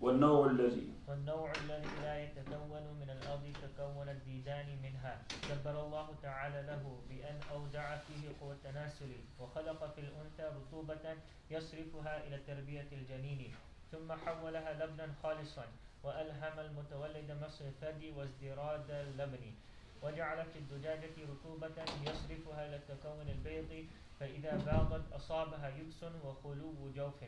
والنوع الذي لا يتكون من الأرض تكون الديدان منها كبر الله تعالى له بأن أودع فيه قوة التناسل وخلق في الأنثى رطوبة يصرفها إلى تربية الجنين ثم حولها لبنا خالصا وألهم المتولد مصر الثدي وازدراد اللبن وجعل في الدجاجة رطوبة يصرفها إلى تكون البيض فإذا باضت أصابها يبس وخلو جوف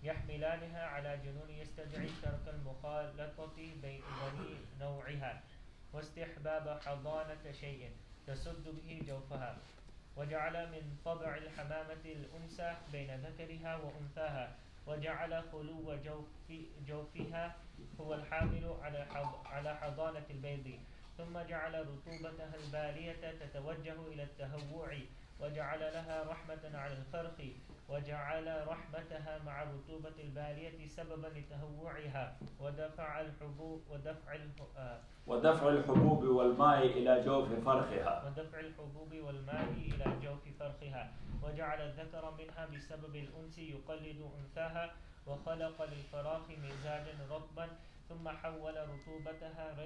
يحملانها على جنون يستدعي ترك المخالطة بين نوعها واستحباب حضانة شيء تسد به جوفها وجعل من طبع الحمامة الأنثى بين ذكرها وأنثاها وجعل خلو جوفها هو الحامل على حضانة البيض ثم جعل رطوبتها البالية تتوجه إلى التهوع وجعل لها رحمة على الفرخ وجعل رحمتها مع الرطوبة البالية سببا لتهوعها ودفع الحبوب والماء إلى جوف فرخها وجعل الذكر منها بسبب الأنس يقلد أنثاها وخلق للفراخ مزاجا رطبا ثم حول رطوبتها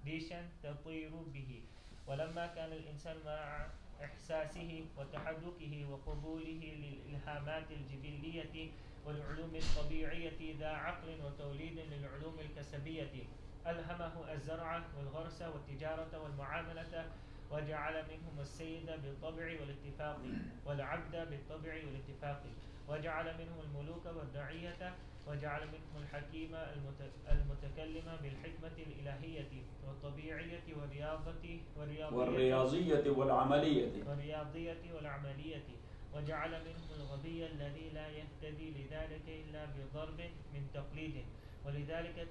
ريشا تطير به ولما كان الإنسان مع إحساسه وتحركه وقبوله للإلهامات الجبلية والعلوم الطبيعية ذا عقل وتوليد للعلوم الكسبية ألهمه الزرع والغرس والتجارة والمعاملة وجعل منهم السيد بالطبع والاتفاق والعبد بالطبع والاتفاق وجعل منهم الملوك والرعية وجعل منهم الحكيم المتكلم بالحكمة الإلهية والطبيعية والرياضية والعملية وجعل منهم الغبي الذي لا يهتدي لذلك إلا بضرب من تقليد ولذلك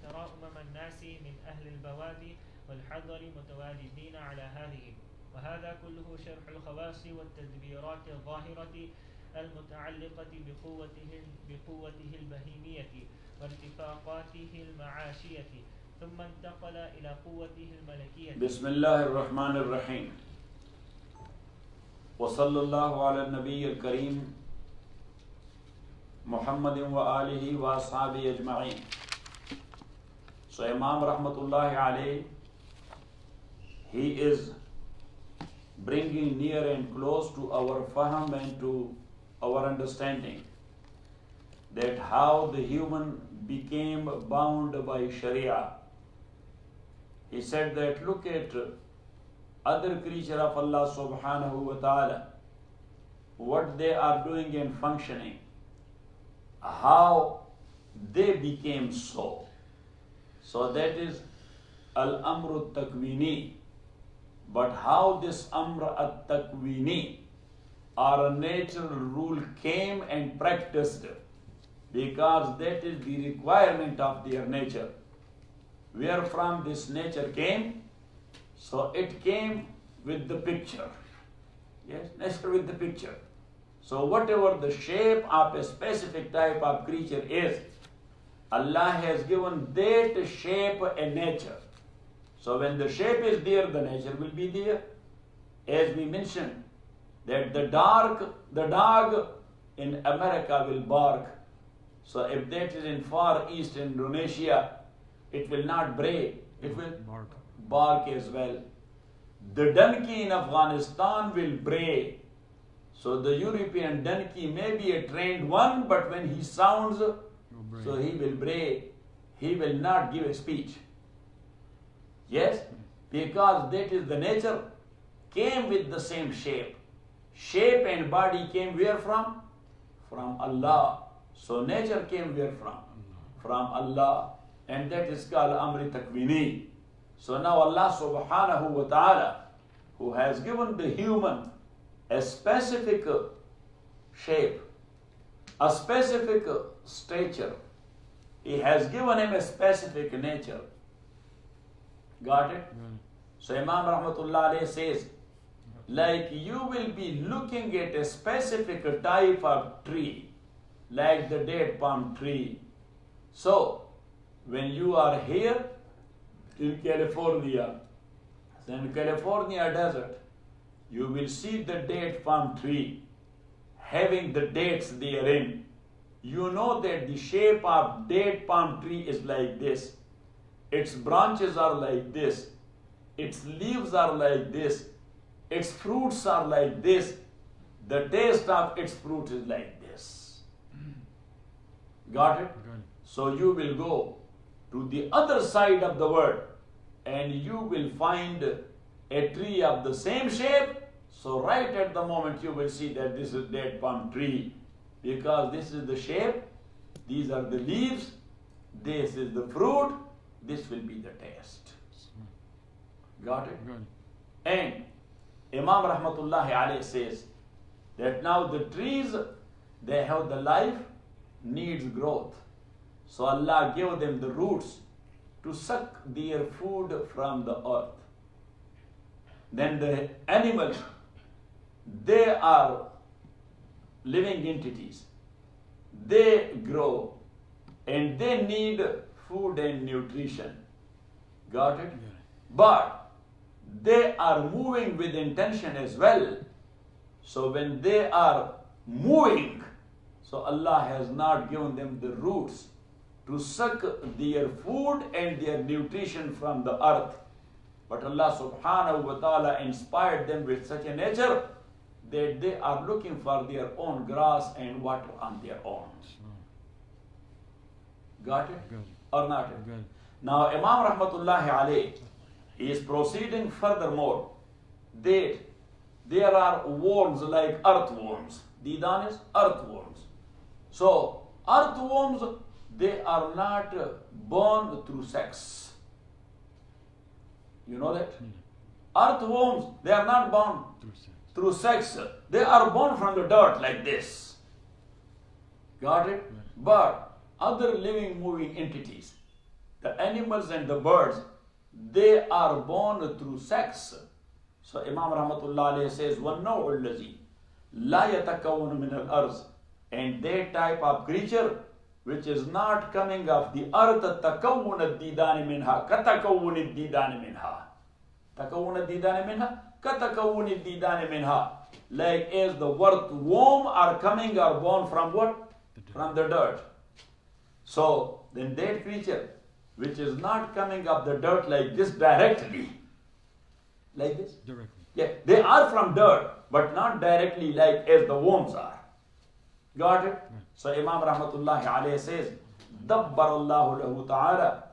ترى الناس من أهل البوادي والحضر متوالدين على هذه وهذا كله شرح الخواص والتدبيرات الظاهرة المتعلقة بقوته البهيمية وارتفاقاته المعاشية ثم انتقل إلى قوته الملكية. بسم الله الرحمن الرحيم وصلى الله على النبي الكريم محمد وآله وأصحابه أجمعين. So Imam Rahmatullahi alayhi, he is bringing near and close to our fahm and to our understanding that how the human became bound by Sharia. He said that look at other creatures of Allah subhanahu wa ta'ala, what they are doing and functioning, how they became so. So that is al-amru takwini. But how this amr at-takwini or a natural rule came and practiced, because that is the requirement of their nature. Where from this nature came? So it came with the picture. Yes, nature with the picture. So whatever the shape of a specific type of creature is, Allah has given that shape a nature. So when the shape is there, the nature will be there. As we mentioned, that the dog in America will bark. So if that is in Far East Indonesia, it will not bray, it will bark as well. The donkey in Afghanistan will bray. So the European donkey may be a trained one, but when he sounds, so he will bray. He will not give a speech. Yes, because that is the nature, came with the same shape. Shape and body came where from? From Allah. So nature came where from? From Allah. And that is called Amri Takwini. So now Allah subhanahu wa ta'ala, who has given the human a specific shape, a specific stature, He has given him a specific nature. Got it? So Imam Rahmatullah alayhi says, like you will be looking at a specific type of tree, like the date palm tree. So when you are here in California, in California desert, you will see the date palm tree having the dates therein. you know that the shape of date palm tree is like this. Its branches are like this. Its leaves are like this. Its fruits are like this. The taste of its fruit is like this. Got it? So you will go to the other side of the world and you will find a tree of the same shape. So right at the moment you will see that this is date palm tree, because this is the shape, these are the leaves, this is the fruit, this will be the taste. Got it? And Imam Rahmatullahi alayhi says that now the trees, they have the life, needs growth. So Allah gave them the roots to suck their food from the earth. Then the animals, they are living entities. They grow and they need food and nutrition. Got it? But they are moving with intention as well. So when they are moving, so Allah has not given them the roots to suck their food and their nutrition from the earth. But Allah subhanahu wa ta'ala inspired them with such a nature that they are looking for their own grass and water on their own. Got it? Good. Or not? Good. Now Imam Rahmatullahi alayhi is proceeding furthermore that there are worms like earthworms. Didan is earthworms. So earthworms, they are not born through sex. You know that? Earthworms, they are not born through sex. They are born from the dirt like this. Got it? But other living, moving entities, the animals and the birds, they are born through sex. So Imam Rahmatullah alayhi says, وَالنَّوْعُ الَّذِي لَا يَتَكَوُّنُ مِنَ الْأَرْضِ, and that type of creature which is not coming of the earth, تَكَوُّنَ الدِّيدَانِ مِنْهَا كَتَكَوُّنِ الدِّيدَانِ مِنْهَا تَكَوُّنَ الدِّيدَانِ مِنْهَا كَتَكَوُّنِ الدِّيدَانِ مِنْهَا, like as the worm are coming or born from what? From the dirt. So then that creature which is not coming of the dirt like this directly, like this? Directly. Yeah, they are from dirt, but not directly like as the worms are. Got it? So Imam Rahmatullahi alayhi says, Dabbar Allahu lahu ta'ala,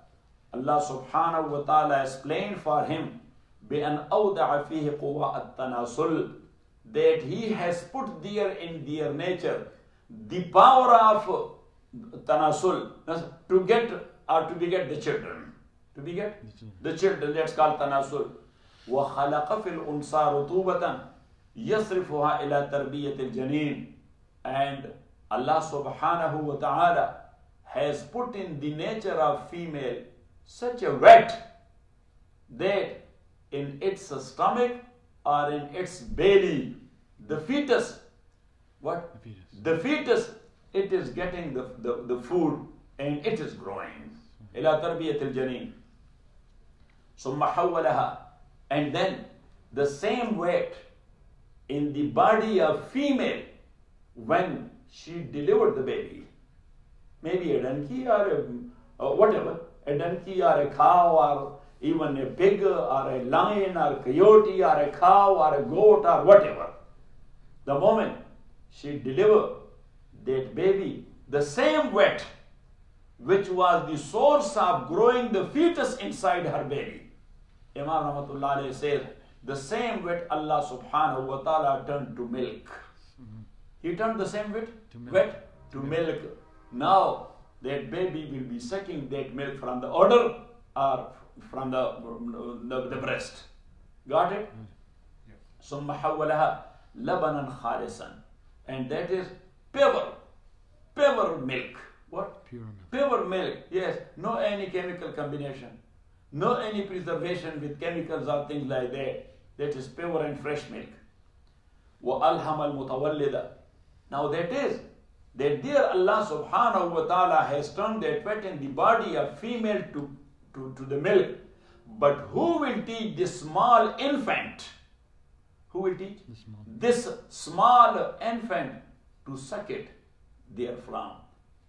Allah subhanahu wa ta'ala explained for him, بِأَنْ أَوْدَعَ فِيهِ قُوَىٰ التَّنَاسُلِ, that he has put there in their nature the power of tanasul, to get or to beget the children. To beget the children, that's called tanasul. وَخَلَقَ فِي الْأُنْصَى رُطُوبَةً يَصْرِفُهَا إِلَى تَرْبِيَةِ الْجَنِينِ, and Allah subhanahu wa ta'ala has put in the nature of female such a wet that in its stomach or in its belly, the fetus, what? The fetus, it is getting the food and it is growing. إِلَى تَرْبِيَةِ الْجَنِينِ ثُمَّ حَوَّلَهَا, and then the same weight in the body of female when she delivered the baby, maybe a donkey or whatever, a donkey or a cow or even a pig or a lion or a coyote or a cow or a goat or whatever, the moment she delivered that baby, the same weight which was the source of growing the fetus inside her belly, Imam Rahmatullah alayhi says, the same weight Allah subhanahu wa ta'ala turned to milk. He turned the same weight to milk. Now that baby will be sucking that milk from the udder or from the breast. Got it? ثُمَّ حَوَّلَهَا لَبَنًا خَالِصًا, and that is pure milk. What? Pure milk. Yes. No any chemical combination. No any preservation with chemicals or things like that. That is pure and fresh milk. وَأَلْهَمَ الْمُتَوَلِّدَ, now that is, that there Allah subhanahu wa ta'ala has turned that wet in the body of female to the milk. But who will teach this small infant? Who will teach this small infant to suck it therefrom?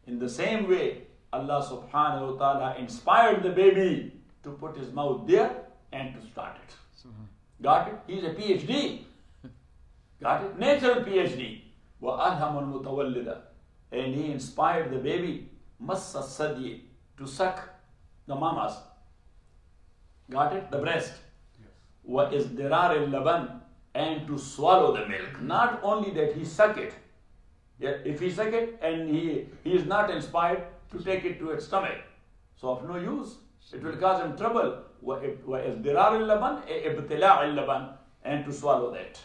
In the same way, Allah subhanahu wa ta'ala inspired the baby to put his mouth there and to start it. Got it? He's a PhD. Got it? Natural PhD. وَأَلْهَمُ الْمُتَوَلِّدَ. And he inspired the baby, مَسَّ السَّدْيِ, to suck the mamas. Got it? The breast. وَإِزْدِرَارِ اللَّبَنِ, and to swallow the milk. Not only that he suck it. Yeah, if he suck it and he is not inspired to take it to its stomach, so of no use. It will cause him trouble. وَإِزْدِرَارِ اللَّبَنِ إِبْتِلَاعِ اللَّبَنِ, and to swallow that.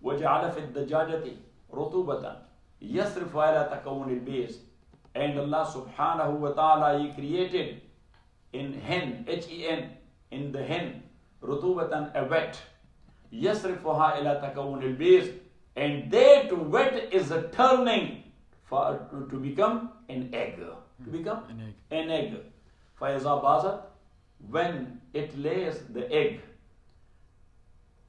وَجَعَلَ فِي الدَّجَاجَةِ رُطُوبَةً يَصْرِفُ عَلَى تَكَوُّنِ الْبَيْضِ. And Allah subhanahu wa ta'ala, He created in hen, H-E-N, in the hen, رُطُوبَةً, a wet. يَصْرِفُهَا إِلَى تَكَوُّنِ الْبَيْضِ. And that wet is a turning to become an egg. To become an egg. فَإِذَا بَازَتْ, when it lays the egg,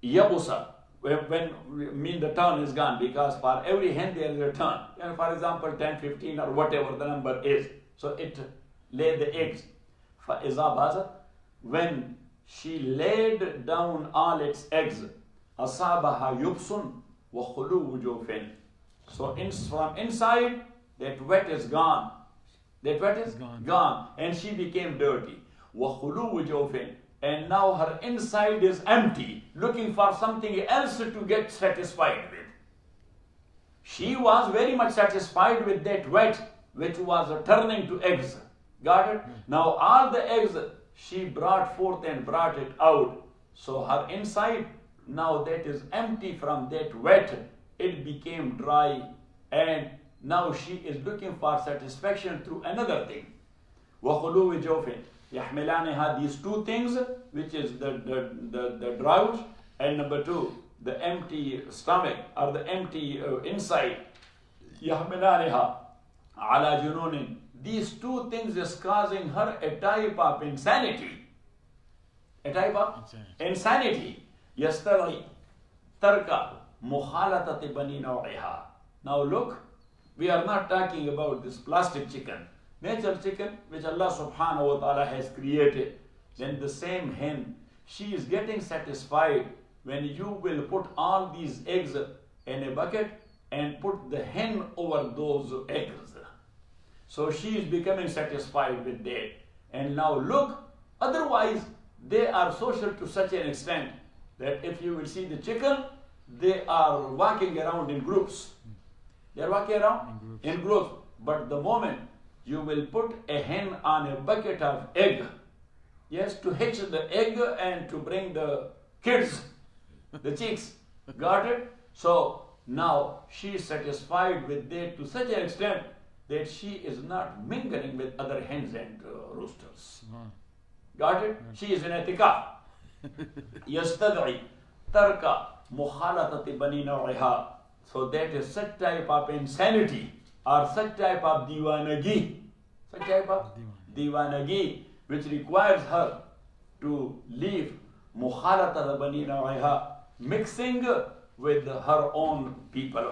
يَبُسَ, when mean the turn is gone, because for every hen there is a turn. And for example, 10, 15 or whatever the number is. So it laid the eggs. فَإِذَا بَازَتْ, when she laid down all its eggs, أَصَابَهَا يُبْسٌ وَخُلُوُّ جَوْفٍ. So from inside, that wet is gone. That wet is gone. And she became dirty. وَخُلُوُّ جَوْفٍ. And now her inside is empty, looking for something else to get satisfied with. She was very much satisfied with that wet, which was turning to eggs. Got it? Now all the eggs she brought forth and brought it out. So her inside, now that is empty from that wet, it became dry, and now she is looking for satisfaction through another thing. وَخُلُوِّ جَوْفٍ يَحْمِلَانِهَا, these two things, which is the drought, and number two, the empty stomach or the empty inside. يَحْمِلَانِهَا عَلَى جُنُونٍ. These two things is causing her a type of insanity. A type of insanity. يَسْتَغِي تَرْكَ مُخَالَطَةِ بَنِي نَوْعِهَا. Now look, we are not talking about this plastic chicken. Natural chicken, which Allah subhanahu wa ta'ala has created. Then the same hen, she is getting satisfied when you will put all these eggs in a bucket and put the hen over those eggs. So she is becoming satisfied with that. And now look, otherwise they are social to such an extent that if you will see the chicken, they are walking around in groups. They are walking around in groups. But the moment you will put a hen on a bucket of egg, yes, to hatch the egg and to bring the kids, the chicks, got it? So now she is satisfied with that to such an extent that she is not mingling with other hens and roosters. Got it? She is in etikaf. يَسْتَدْعِي تَرْكَ مُخَالَطَةِ بَنِي نَوْعِهَا. So that is such type of insanity or such type of diwanagi. Such type of diwanagi which requires her to leave مُخَالَطَةَ بَنِي نَوْعِهَا, mixing with her own people,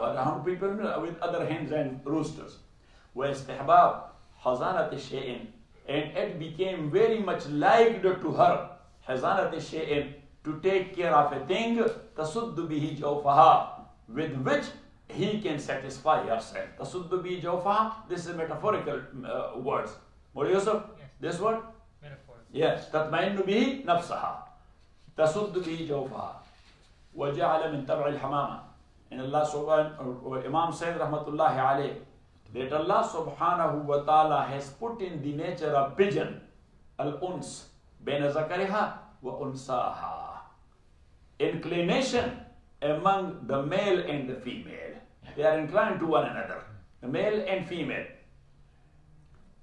with other hens and roosters. وَإِسْتِحْبَابْ حَزَانَةِ الشَّيْءٍ. And it became very much liked to her, حَزَانَةِ الشَّيْءٍ, to take care of a thing, تَسُدُّ بِهِ جَوْفَهَا, with which he can satisfy herself. تَسُدُّ بِهِ جَوْفَهَا, this is metaphorical words. What Yusuf? Yes. This word? Metaphor. Yes. تَطْمَئِنُّ بِهِ نَفْسَهَا تَسُدُّ بِهِ جَوْفَهَا وَجَعَلَ مِنْ تَبْعِ الْحَمَامَةِ. And Allah subhanahu, Imam said rahmatullahi alayh, that Allah subhanahu wa ta'ala has put in the nature of pigeon, al-uns, baina zakariha wa unsaha, inclination among the male and the female. They are inclined to one another, the male and female.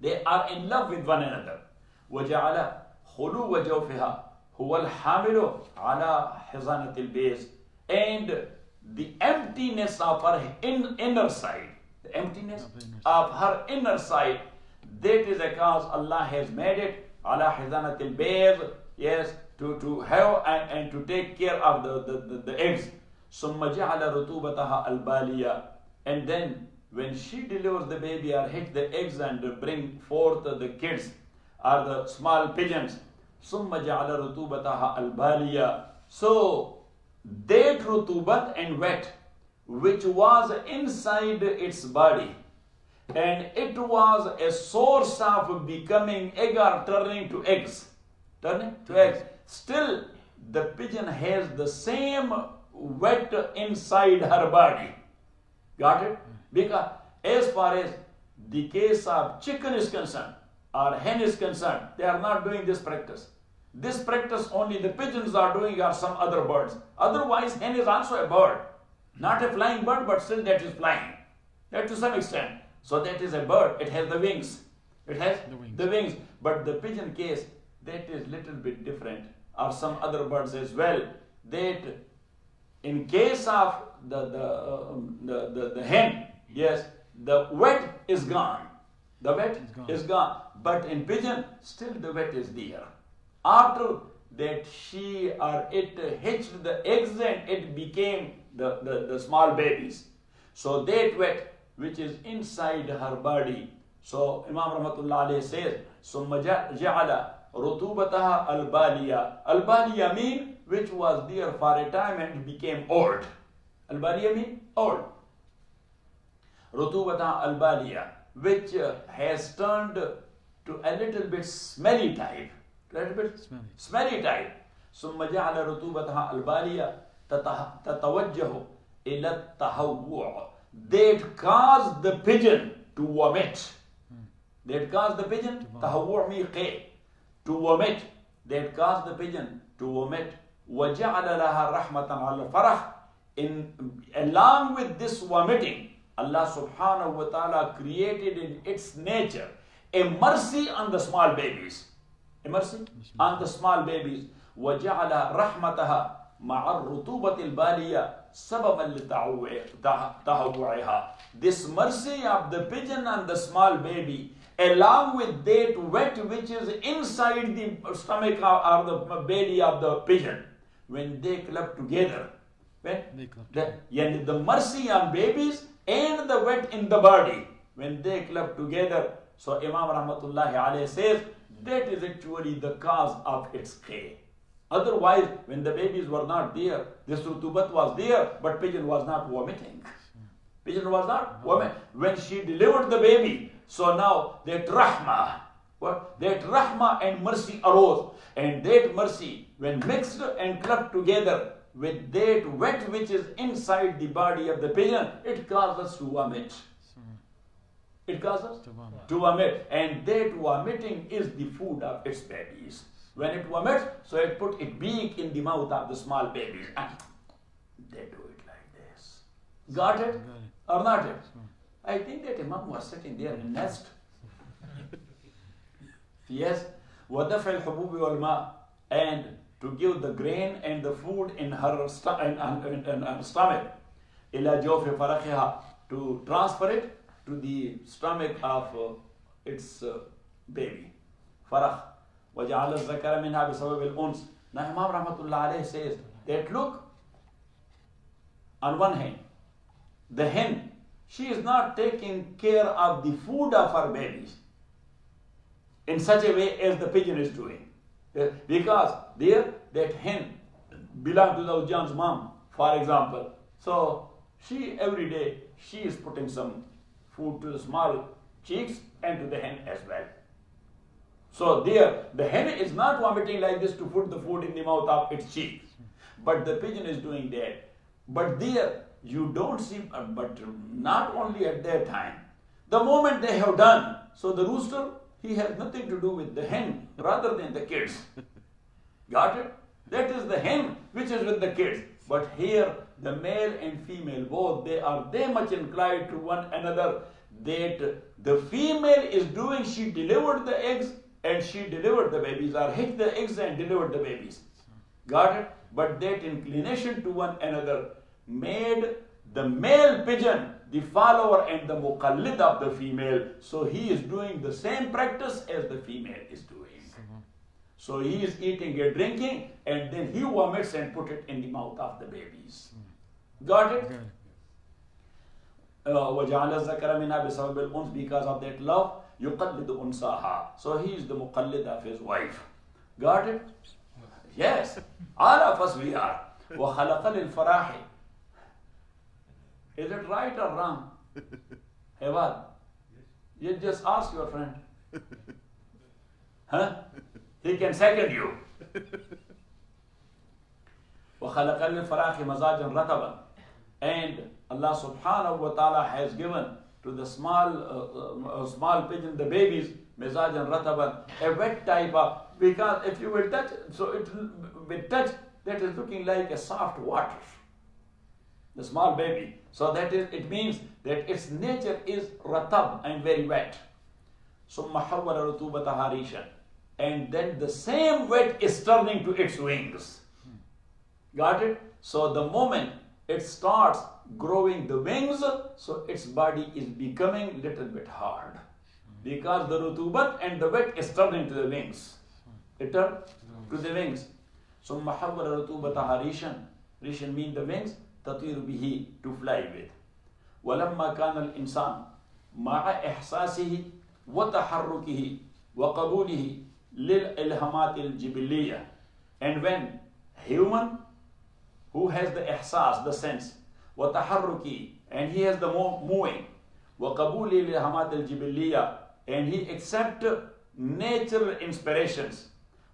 They are in love with one another. وَجَعَلَ خُلُوَّ جَوْفِهَا هُوَ الْحَامِلُ عَلَى حِزَانَةِ الْبَيْضِ. And the emptiness of her inner side, the emptiness of her inner side, that is a cause Allah has made it ala hizanatil bayt, yes, to have and to take care of the eggs. Summa ja'ala rutubataha al-baliya. And then when she delivers the baby or hit the eggs and bring forth the kids or the small pigeons, ثُمَّ جَعَلَ رُطُوبَتَهَا الْبَالِيَةَ. So that rutubat and wet which was inside its body, and it was a source of becoming egg or turning to eggs. Still, the pigeon has the same wet inside her body. Got it? Because as far as the case of chicken is concerned or hen is concerned, they are not doing this practice. This practice only the pigeons are doing or some other birds. Otherwise, hen is also a bird. Not a flying bird, but still that is flying. That to some extent. So that is a bird. It has the wings. It has the wings. But the pigeon case, that is little bit different. Or some other birds as well. That in case of the hen, yes, the wet is gone. The wet is gone. But in pigeon, still the wet is there. After that she or it hatched the eggs and it became the small babies. So that wet which is inside her body. So Imam Rahmatullah alayhi says, ثُمَّ جَعَلَ رُطُوبَتَهَا الْبَالِيَةَ. Al-Baliya mean which was there for a time and became old. Al-Baliya mean old. Rutubata al-Baliya, which has turned to a little bit smelly type. Smelly type. ثُمَّ جَعَلَ رُطُوبَتَهَا الْبَالِيَةَ تَتَوَجَّهُ إِلَى التَّهَوُّعِ. That caused the pigeon to vomit. That caused the pigeon, tahawwu' miqi, to vomit. That caused the pigeon to vomit. وَجَعَلَ لَهَا رَحْمَةً عَلَى الْفَرَحِ. Along with this vomiting, Allah subhanahu wa ta'ala created in its nature a mercy on the small babies. A mercy on the small babies. وَجَعَلَ رَحْمَتَهَا مَعَ الرُّطُوبَةِ الْبَالِيَةِ سَبَبًا لِتَهَوُّعِهَا. This mercy of the pigeon and the small baby, along with that wet which is inside the stomach or the belly of the pigeon, when they club together, the mercy on babies and the wet in the body, when they club together, so Imam Rahmatullahi alayhi says, that is actually the cause of its care. Otherwise, when the babies were not there, this rutubat was there, but pigeon was not vomiting. Pigeon was not vomiting. When she delivered the baby, so now that rahmah, that rahmah and mercy arose. And that mercy, when mixed and clubbed together with that wet which is inside the body of the pigeon, it causes us to vomit. It causes to vomit. And that vomiting is the food of its babies. When it vomits, so it put its beak in the mouth of the small babies. And they do it like this. Got it? Or not it? I think that Imam was sitting there in a nest. Yes. وَدَفْعِ الْحُبُوبِ وَالْمَاءِ. And to give the grain and the food in her stomach. إِلَى جَوْفِ فَرَخِهَا. To transfer it to the stomach of its baby. Farah. وَجَعَلَ الذَّكَرَ مِنْهَا بِسَبَبِ الْأُنْسِ. Now Imam Rahmatullah alayhi says that look, on one hand, the hen, she is not taking care of the food of her babies in such a way as the pigeon is doing. Because there, that hen belongs to the John's mom, for example. So she, every day, she is putting some food to the small cheeks and to the hen as well. So there, the hen is not vomiting like this to put the food in the mouth of its cheeks. But the pigeon is doing that. But there, you don't see, but not only at that time. The moment they have done, so the rooster, he has nothing to do with the hen rather than the kids. Got it? That is the hen which is with the kids. But here, the male and female, both, they are very much inclined to one another. That the female is doing, she delivered the eggs and she delivered the babies, or hid the eggs and delivered the babies. Got it? But that inclination to one another made the male pigeon the follower and the muqallid of the female. So he is doing the same practice as the female is doing. So he is eating and drinking, and then he vomits and put it in the mouth of the babies. Got it? وَجَعَلَ الذَّكَرَ مِنْهَا بِسَبَبِ الْأُنْثِ, because of that love, يُقَلِّدُ أُنْثَاهَا. So he is the muqallid of his wife. Got it? Yes. All of us we are. وَخَلَقَ لِلْفَرَاحِ. Is it right or wrong? Hey, what? You just ask your friend. Huh? He can second you. وَخَلَقَ لِلْفَرَاحِ مَزَاجًا رَتَبًا. And Allah subhanahu wa ta'ala has given to the small pigeon, the babies, mizajan rataban, a wet type of, because if you will touch, so it will touch, that is looking like a soft water, the small baby. So that is, it means that its nature is ratab and very wet. Summa hawwala rutubataha rishan. And then the same wet is turning to its wings. Got it? So the moment it starts growing the wings, so its body is becoming little bit hard. Because the rutubat and the wet is turning to the wings. It turned to the wings. ثُمَّ حَوَّلَ رُطُوبَتَهَا رِيشًا. Rishan means the wings, تَطِيرُ بِهِ, to fly with. وَلَمَّا كَانَ الْإِنسَانُ مَعَ إِحْسَاسِهِ وَتَحَرُّكِهِ وَقَبُولِهِ لِلْإِلْهَامَاتِ الْجِبِلِّيَّةِ. And when human, who has the ihsas, the sense, وَتَحَرُّكِهِ, and he has the moving, وَقَبُولِهِ لِلْإِلْهَامَاتِ الْجِبِلِّيَّةِ, and he accepts natural inspirations,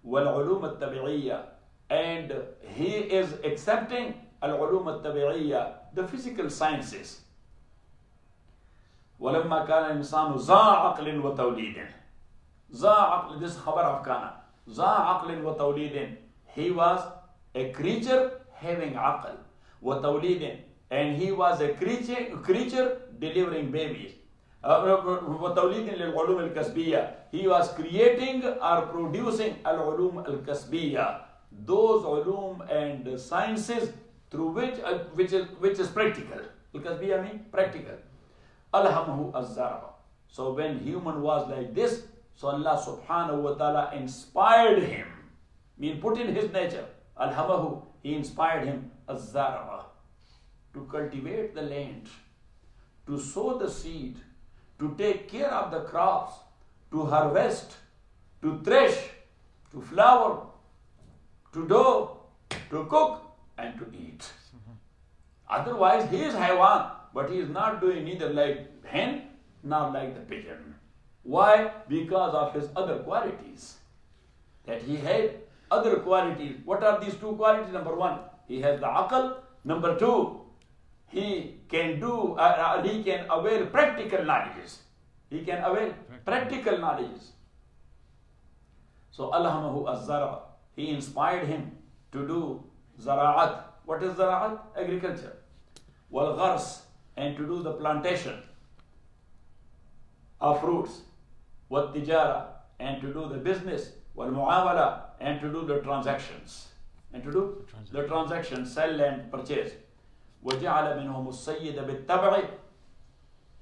وَالْعُلُومَ الطَّبِعِيَّةِ, and he is accepting al-ulum al-tabi'iyya, the physical sciences. وَلَمَّا كَانَ الْإِنسَانُ ذَا عَقْلٍ وَتَوْلِيدٍ. ذَا عَقْلٍ, this is khabar of kana. ذَا عَقْلٍ وَتَوْلِيدٍ. He was a creature having aql. وَتَوْلِيدٍ. And he was a creature delivering babies. وَتَوْلِيدٍ لِلْعُلُومِ الْكَسْبِيَّةِ. He was creating or producing al-ulum al-kasbiyya, those ulum and sciences through which is practical. Al-kasbiyya means practical. Alhamahu az-zaraba. So when human was like this, so Allah subhanahu wa ta'ala inspired him, mean put in his nature. Alhamahu, he inspired him az-zaraba, to cultivate the land, to sow the seed, to take care of the crops, to harvest, to thresh, to flour, to dough, to cook, and to eat. Otherwise, he is haywan, but he is not doing neither like hen nor like the pigeon. Why? Because of his other qualities. That he had other qualities. What are these two qualities? Number one, he has the aql. Number two, he can avail practical knowledges. He can avail practical knowledges. So Alhamahu az-zara, he inspired him to do zara'at. What is zara'at? Agriculture. Wal ghars, and to do the plantation of fruits. Wal tijara, and to do the business. Wal mu'amala, and to do the transactions. And to do the transactions, sell and purchase. وَجَعَلَ مِنْهُمُ السَّيِّدَ بِالتَّبْعِ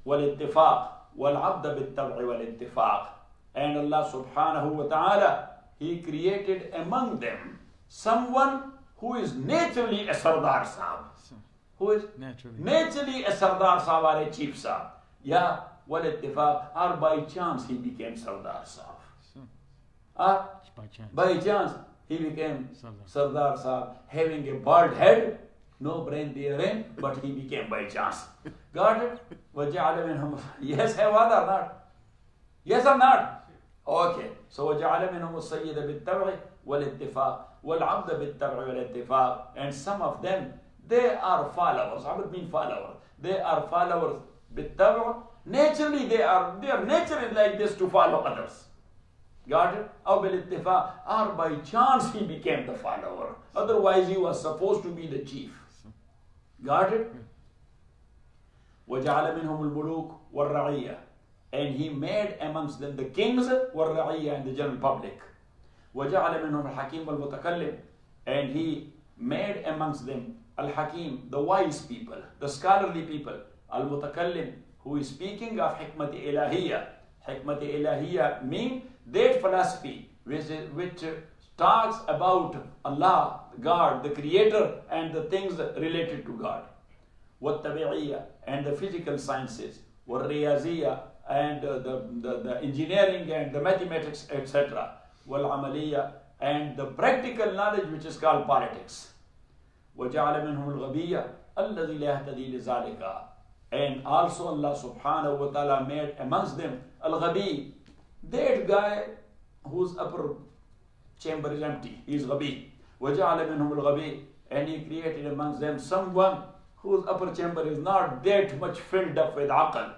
وَالِاتِّفَاقِ وَالْعَبْدَ بِالتَّبْعِ وَالِاتِّفَاقِ. And Allah subhanahu wa ta'ala, He created among them someone who is naturally a Sardar Sahab. Who is naturally a Sardar Sahab or a Chief Sahab. Yeah, وَالِاتِّفَاقِ, or by chance he became Sardar Sahab. By chance he became Sardar Sahab, having a bald head, no brain therein, but he became by chance. Got it? وَجَعَلَ مِنْهُمْ. Yes, have what or not? Yes or not? Okay. So وَجَعَلَ مِنْهُمُ السَّيِّدَ بِالتَّبْعِ وَالِاتِّفَاقِ وَالْعَبْدَ بِالتَّبْعِ وَالِاتِّفَاقِ. And some of them, they are followers. Abd mean follower. They are followers بِالتَّبْعِ. Naturally, their nature is like this, to follow others. Got it? Or بِالِاتِّفَاقِ, or by chance he became the follower. Otherwise he was supposed to be the chief. Got it? وَجَعَلَ مِنْهُمُ الْمُلُوكُ وَالرَّعِيَّةِ. And he made amongst them the kings, وَالرَّعِيَّةِ, and the general public. وَجَعَلَ مِنْهُمُ الْحَكِيمُ وَالْمُتَكَلِّمُ. And he made amongst them al-hakim, the wise people, the scholarly people, al-mutakallim, who is speaking of hikmat-i ilahiyya. Hikmat-i ilahiyya means that philosophy which talks about Allah, God, the Creator, and the things related to God. وَالتَّبِعِيَّةِ, and the physical sciences, والرياضية and the engineering and the mathematics, etc. والعملية and the practical knowledge which is called politics. وجعل منهم الغبية الذي لا يهتدي لذلك. And also Allah subhanahu wa ta'ala made amongst them al-ghabi, that guy whose upper chamber is empty, he is ghabi. وجعل منهم الغبي, and he created amongst them someone whose upper chamber is not that much filled up with aql.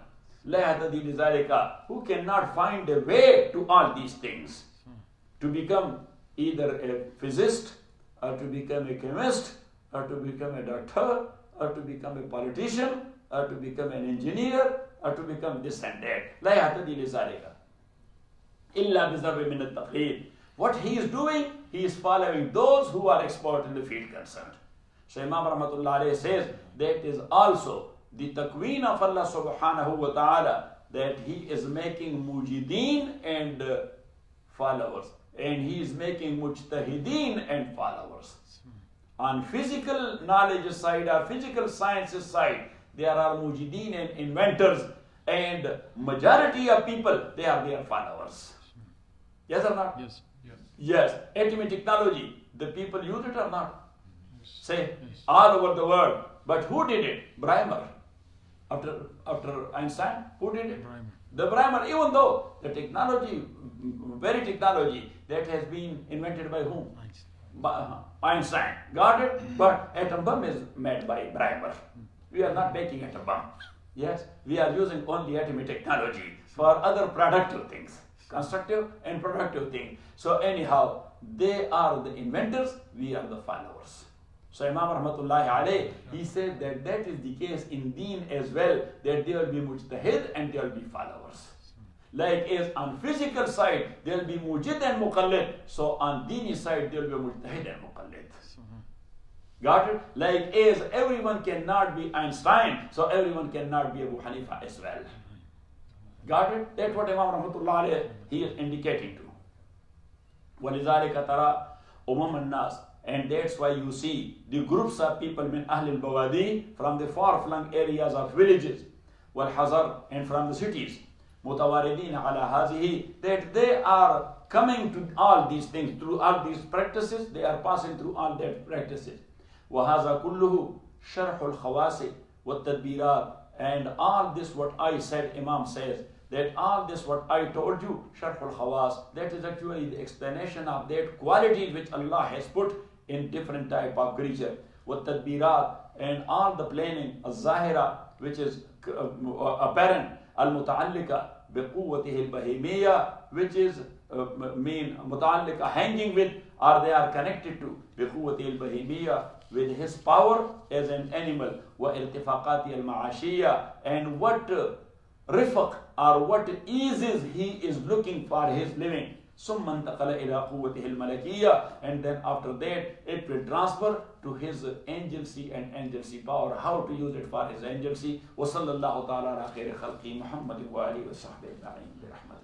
لا يهتدي لذلك, who cannot find a way to all these things, to become either a physicist, or to become a chemist, or to become a doctor, or to become a politician, or to become an engineer, or to become this and that. لا يهتدي لذلك إلا بذر من التقليد. What he is doing, he is following those who are expert in the field concerned. So Imam Rahmatullah alayhi says that is also the taqween of Allah subhanahu wa ta'ala, that he is making mujideen and followers, and he is making mujtahideen and followers. On physical knowledge side or physical sciences side, there are mujideen and inventors, and majority of people, they are their followers. Yes or not? Yes. Yes. Atomic technology, the people use it or not? Say, all over the world. But who did it? Breimer. After Einstein, who did it? The Breimer, even though the technology, very technology, that has been invented by whom? Einstein. Got it? But atom bomb is made by Breimer. We are not making atom bomb. Yes, we are using only atomic technology for other productive things, constructive and productive things. So anyhow, they are the inventors, we are the followers. So Imam Rahmatullahi alayhi, he said that that is the case in Deen as well, that there will be mujtahid and there will be followers. Like as on physical side, there will be mujid and muqallid, so on Deeni side, there will be mujtahid and muqallid. Got it? Like as everyone cannot be Einstein, so everyone cannot be Abu Hanifa as well. Got it? That's what Imam Rahmatullah alayhi, he is indicating to. وَلِذَلِكَ تَرَى أُمَمَ النَّاسِ. And that's why you see the groups of people min Ahlul Bawadi, from the far-flung areas of villages, wal-hazar, and from the cities, mutawaridin ala hazihi, that they are coming to all these things, through all these practices, they are passing through all that practices. وَهَذَا كُلُّهُ شَرْحُ الْخَوَاسِ وَالتَّدْبِيرَاتِ. And all this what I said, Imam says, that all this what I told you, Sharhul Khawas, that is actually the explanation of that qualities which Allah has put in different type of creature. What tadbirat, and all the planning, al-zahira, which is apparent, al-muta'allika biquwwatihi al-bahimiyya, which is muta'allika, hanging with, or they are connected to biquwwatihi al-bahimiyya, with his power as an animal, wa irtifaqati al-ma'ashiyya, and what rifq or what eases he is looking for his living. ثم انتقل إلى قوته الملكية, and then after that it will transfer to his angelcy and angelcy power, how to use it for his angelcy. وصلى الله تعالى على خير خلقه محمد وآله وصحبه أجمعين برحمته.